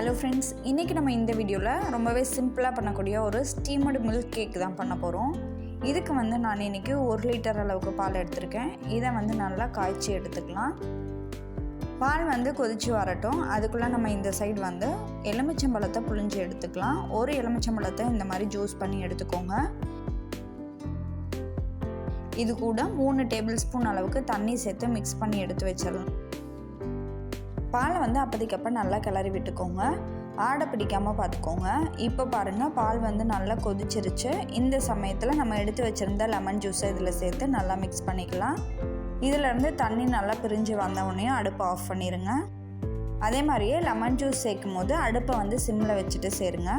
Hello friends, இன்றைக்கி நம்ம இந்த வீடியோவில் ரொம்பவே சிம்பிளாக பண்ணக்கூடிய ஒரு ஸ்டீமடு மில்க் கேக் தான் பண்ண போகிறோம். இதுக்கு நான் இன்றைக்கி 1 லிட்டர் அளவுக்கு பால் எடுத்திருக்கேன். இதை நல்லா காய்ச்சி எடுத்துக்கலாம். பால் கொதித்து வரட்டும். அதுக்குள்ளே நம்ம இந்த சைடு எலுமிச்சம்பழத்தை புழிஞ்சு எடுத்துக்கலாம். ஒரு எலுமிச்சம்பழத்தை இந்த மாதிரி ஜூஸ் பண்ணி எடுத்துக்கோங்க. இது கூட 3 டேபிள் ஸ்பூன் அளவுக்கு தண்ணி சேர்த்து மிக்ஸ் பண்ணி எடுத்து வச்சிடலாம். பாலை அப்போதைக்கப்போ நல்லா கிளறி விட்டுக்கோங்க. ஆடை பிடிக்காமல் பார்த்துக்கோங்க. இப்போ பாருங்கள், பால் நல்லா கொதிச்சிருச்சு. இந்த சமயத்தில் நம்ம எடுத்து வச்சுருந்த லெமன் ஜூஸை இதில் சேர்த்து நல்லா மிக்ஸ் பண்ணிக்கலாம். இதிலேருந்து தண்ணி நல்லா பிரிஞ்சு வந்தவுடனே அடுப்பை ஆஃப் பண்ணிடுங்க. அதே மாதிரியே லெமன் ஜூஸ் சேர்க்கும் போது அடுப்பை சிம்மில் வச்சுட்டு சேருங்க.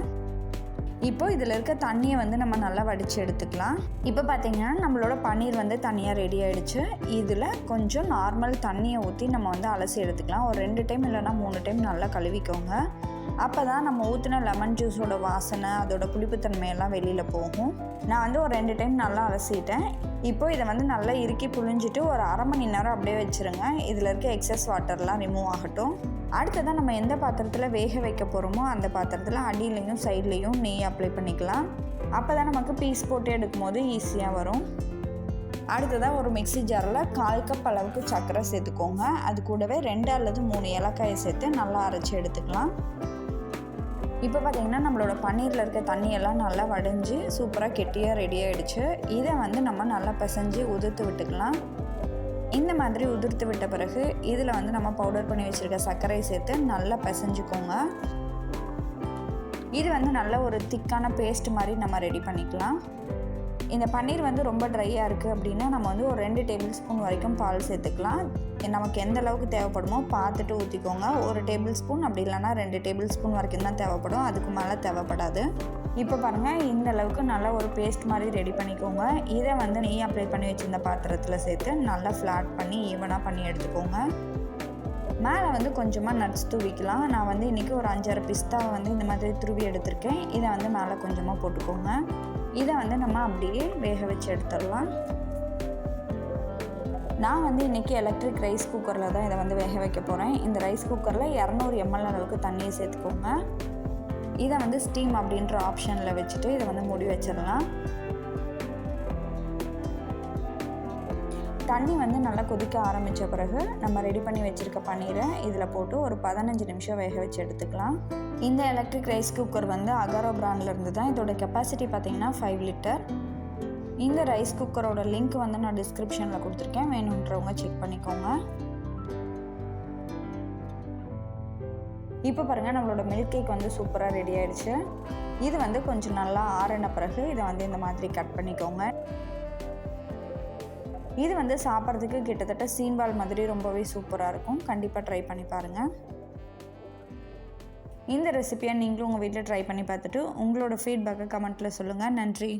இப்போ இதில் இருக்க தண்ணியை நம்ம நல்லா வடித்து எடுத்துக்கலாம். இப்போ பார்த்திங்கன்னா நம்மளோட பன்னீர் தனியாக ரெடி ஆகிடுச்சு. இதில் கொஞ்சம் நார்மல் தண்ணியை ஊற்றி நம்ம அலசி எடுத்துக்கலாம். ஒரு 2 டைம் இல்லைனா 3 டைம் நல்லா கழுவிக்கோங்க. அப்போ தான் நம்ம ஊற்றின லெமன் ஜூஸோட வாசனை, அதோட புளிப்புத்தன்மையெல்லாம் வெளியில் போகும். நான் ஒரு 2 டைம் நல்லா அலசிட்டேன். இப்போ இதை நல்லா இறுக்கி புழிஞ்சிட்டு ஒரு அரை மணி நேரம் அப்படியே வச்சுருங்க. இதில் இருக்க எக்ஸஸ் வாட்டர்லாம் ரிமூவ் ஆகட்டும். அடுத்ததான் நம்ம எந்த பாத்திரத்தில் வேக வைக்க போகிறோமோ அந்த பாத்திரத்தில் அடியிலையும் சைட்லேயும் நெய் அப்ளை பண்ணிக்கலாம். அப்போ தான் நமக்கு பீஸ் போட்டு எடுக்கும் போது ஈஸியாக வரும். அடுத்ததாக ஒரு மிக்ஸி ஜாரில் 1/4 கப் அளவுக்கு சர்க்கரை சேர்த்துக்கோங்க. அது கூடவே 2 அல்லது 3 ஏலக்காயை சேர்த்து நல்லா அரைச்சி எடுத்துக்கலாம். இப்போ பார்த்திங்கன்னா நம்மளோட பன்னீரில் இருக்க தண்ணியெல்லாம் நல்லா வடைஞ்சி சூப்பராக கெட்டியாக ரெடி ஆகிடுச்சு. இதை நம்ம நல்லா பிசைஞ்சு உதிர்த்து விட்டுக்கலாம். இந்த மாதிரி உதிர்த்து விட்ட பிறகு இதில் நம்ம பவுடர் பண்ணி வச்சுருக்க சர்க்கரையை சேர்த்து நல்லா பிசைஞ்சுக்கோங்க. இது நல்ல ஒரு திக்கான பேஸ்ட் மாதிரி நம்ம ரெடி பண்ணிக்கலாம். இந்த பன்னீர் ரொம்ப ட்ரையாக இருக்குது அப்படின்னா நம்ம ஒரு 2 டேபிள் ஸ்பூன் வரைக்கும் பால் சேர்த்துக்கலாம். நமக்கு எந்த அளவுக்கு தேவைப்படுமோ பார்த்துட்டு ஊற்றிக்கோங்க. 1 டேபிள் ஸ்பூன் அப்படி இல்லைனா 2 டேபிள் ஸ்பூன் வரைக்கும் தான் தேவைப்படும். அதுக்கு மேலே தேவைப்படாது. இப்போ பாருங்கள், இந்த அளவுக்கு நல்லா ஒரு பேஸ்ட் மாதிரி ரெடி பண்ணிக்கோங்க. இதை நெய் அப்ளை பண்ணி வச்சுருந்த பாத்திரத்தில் சேர்த்து நல்லா ஃப்ளாட் பண்ணி ஈவனாக பண்ணி எடுத்துக்கோங்க. மேலே கொஞ்சமாக நட்ஸ் தூவிக்கலாம். நான் இன்றைக்கி ஒரு 5-6 பிஸ்தாவை இந்த மாதிரி துருவி எடுத்திருக்கேன். இதை மேலே கொஞ்சமாக போட்டுக்கோங்க. இதை நம்ம அப்படியே வேக வச்சு எடுத்துடலாம். நான் இன்றைக்கி எலக்ட்ரிக் ரைஸ் குக்கரில் தான் இதை வேக வைக்க போகிறேன். இந்த ரைஸ் குக்கரில் 200 ml அளவுக்கு தண்ணியை சேர்த்துக்கோங்க. இதை ஸ்டீம் அப்படின்ற ஆப்ஷனில் வச்சுட்டு இதை மூடி வச்சிடலாம். தண்ணி நல்லா கொதிக்க ஆரம்பித்த பிறகு நம்ம ரெடி பண்ணி வச்சுருக்க பன்னீரை இதில் போட்டு ஒரு 15 நிமிஷம் வேக வச்சு எடுத்துக்கலாம். இந்த எலக்ட்ரிக் ரைஸ் குக்கர் அகாரோ பிராண்ட்லேருந்து தான். இதோட கெப்பாசிட்டி பார்த்திங்கன்னா 5 லிட்டர். இந்த ரைஸ் குக்கரோட லிங்க் நான் டிஸ்கிரிப்ஷனில் கொடுத்துருக்கேன். வேணுன்றவங்க செக் பண்ணிக்கோங்க. இப்போ பாருங்கள், நம்மளோட மில்க் கேக் சூப்பராக ரெடி ஆகிடுச்சு. இது கொஞ்சம் நல்லா ஆறின பிறகு இதை இந்த மாதிரி கட் பண்ணிக்கோங்க. இது சாப்பிட்றதுக்கு கிட்டத்தட்ட சீம்பால் மாதிரி ரொம்பவே சூப்பராக இருக்கும். கண்டிப்பாக ட்ரை பண்ணி பாருங்கள். இந்த ரெசிபியை நீங்களும் உங்கள் வீட்டில் ட்ரை பண்ணி பார்த்துட்டு உங்களோட ஃபீட்பேக்கை கமெண்ட்டில் சொல்லுங்கள். நன்றி.